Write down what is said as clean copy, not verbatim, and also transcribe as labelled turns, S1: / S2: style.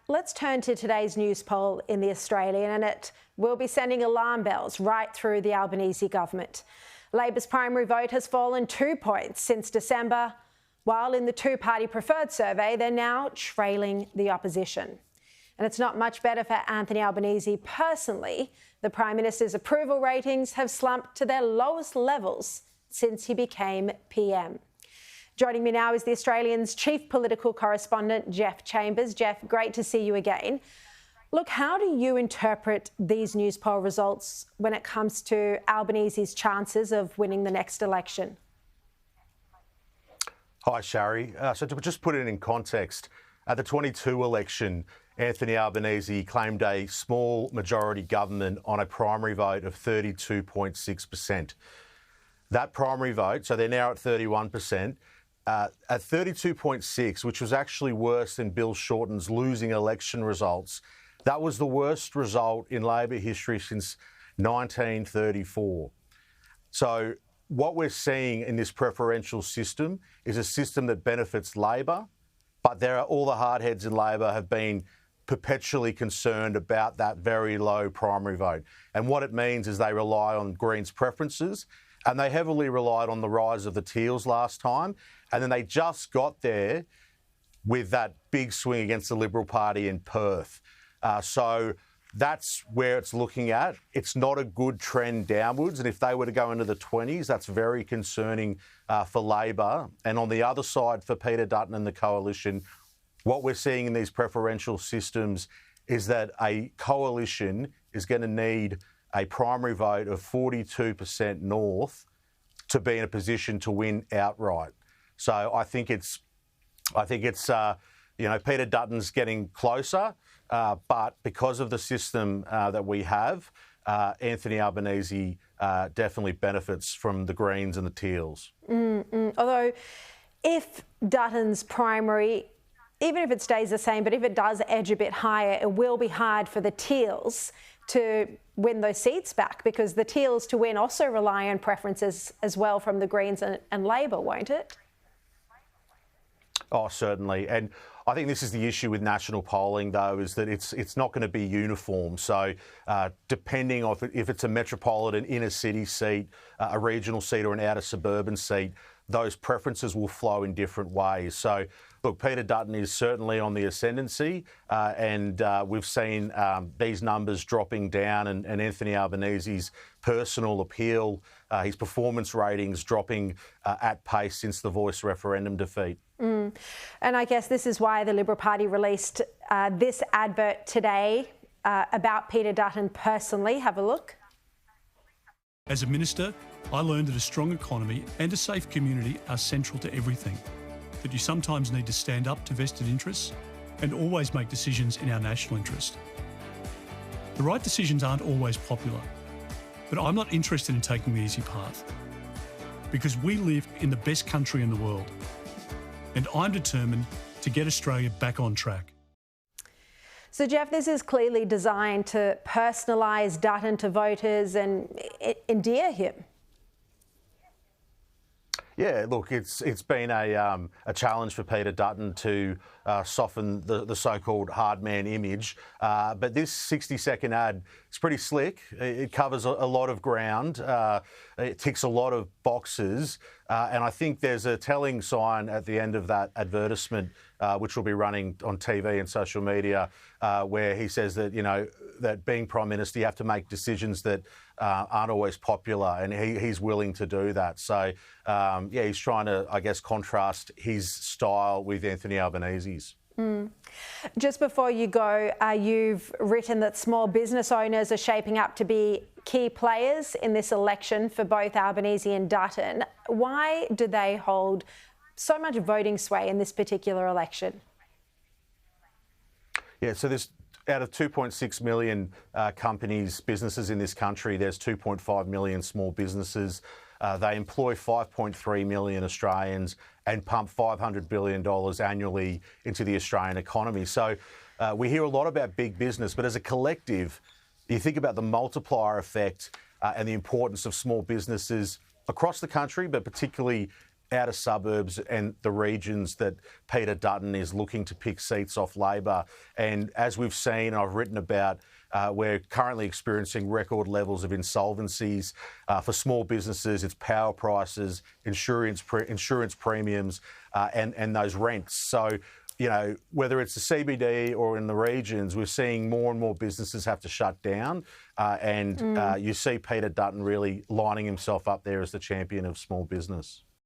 S1: let's turn to today's news poll in The Australian, and it will be sending alarm bells right through the Albanese government. Labor's primary vote has fallen 2 points since December, while in the two-party preferred survey, they're now trailing the opposition. And it's not much better for Anthony Albanese personally. The Prime Minister's approval ratings have slumped to their lowest levels since he became PM. Joining me now is The Australian's chief political correspondent, Jeff Chambers. Jeff, great to see you again. Look, how do you interpret these news poll results when it comes to Albanese's chances of winning the next election?
S2: Hi, Sharri. So to just put it in context, at the 22 election, Anthony Albanese claimed a small majority government on a primary vote of 32.6%. That primary vote, so they're now at 31%, at 32.6, which was actually worse than Bill Shorten's losing election results. That was the worst result in Labor history since 1934. So what we're seeing in this preferential system is a system that benefits Labor, but all the hardheads in Labor have been perpetually concerned about that very low primary vote. And what it means is they rely on Greens' preferences, and they heavily relied on the rise of the Teals last time, and then they just got there with that big swing against the Liberal Party in Perth. So that's where it's looking at. It's not a good trend downwards, and if they were to go into the 20s, that's very concerning for Labor. And on the other side, for Peter Dutton and the coalition, what we're seeing in these preferential systems is that a coalition is going to need a primary vote of 42% North to be in a position to win outright. So I think it's Peter Dutton's getting closer, but because of the system that we have, Anthony Albanese definitely benefits from the Greens and the Teals.
S1: Although, if Dutton's primary, even if it stays the same, but if it does edge a bit higher, it will be hard for the Teals to win those seats back, because the Teals to win also rely on preferences as well from the Greens and Labor, won't it?
S2: Oh, certainly. And I think this is the issue with national polling, though, is that it's not going to be uniform. So depending on if it's a metropolitan inner city seat, a regional seat or an outer suburban seat, those preferences will flow in different ways. So, look, Peter Dutton is certainly on the ascendancy, and we've seen these numbers dropping down, and Anthony Albanese's personal appeal, his performance ratings dropping at pace since the Voice referendum defeat.
S1: And I guess this is why the Liberal Party released this advert today about Peter Dutton personally. Have a look.
S3: As a minister, I learned that a strong economy and a safe community are central to everything, that you sometimes need to stand up to vested interests and always make decisions in our national interest. The right decisions aren't always popular, but I'm not interested in taking the easy path, because we live in the best country in the world, and I'm determined to get Australia back on track.
S1: So, Jeff, this is clearly designed to personalise Dutton to voters and endear him.
S2: Yeah, look, it's been a challenge for Peter Dutton to soften the so-called hard man image. But this 60-second ad is pretty slick. It covers a lot of ground. It ticks a lot of boxes. And I think there's a telling sign at the end of that advertisement, which will be running on TV and social media, where he says that, that being Prime Minister, you have to make decisions that aren't always popular, and he's willing to do that. So, he's trying to, I guess, contrast his style with Anthony Albanese's.
S1: Just before you go, you've written that small business owners are shaping up to be key players in this election for both Albanese and Dutton. Why do they hold so much voting sway in this particular election?
S2: Yeah, so there's out of 2.6 million companies, businesses in this country, there's 2.5 million small businesses. They employ 5.3 million Australians and pump $500 billion annually into the Australian economy. So we hear a lot about big business, but as a collective, you think about the multiplier effect and the importance of small businesses across the country, but particularly outer suburbs and the regions that Peter Dutton is looking to pick seats off Labor. And as we've seen, I've written about, we're currently experiencing record levels of insolvencies. For small businesses, it's power prices, insurance premiums, and those rents. So, you know, whether it's the CBD or in the regions, we're seeing more and more businesses have to shut down. You see Peter Dutton really lining himself up there as the champion of small business.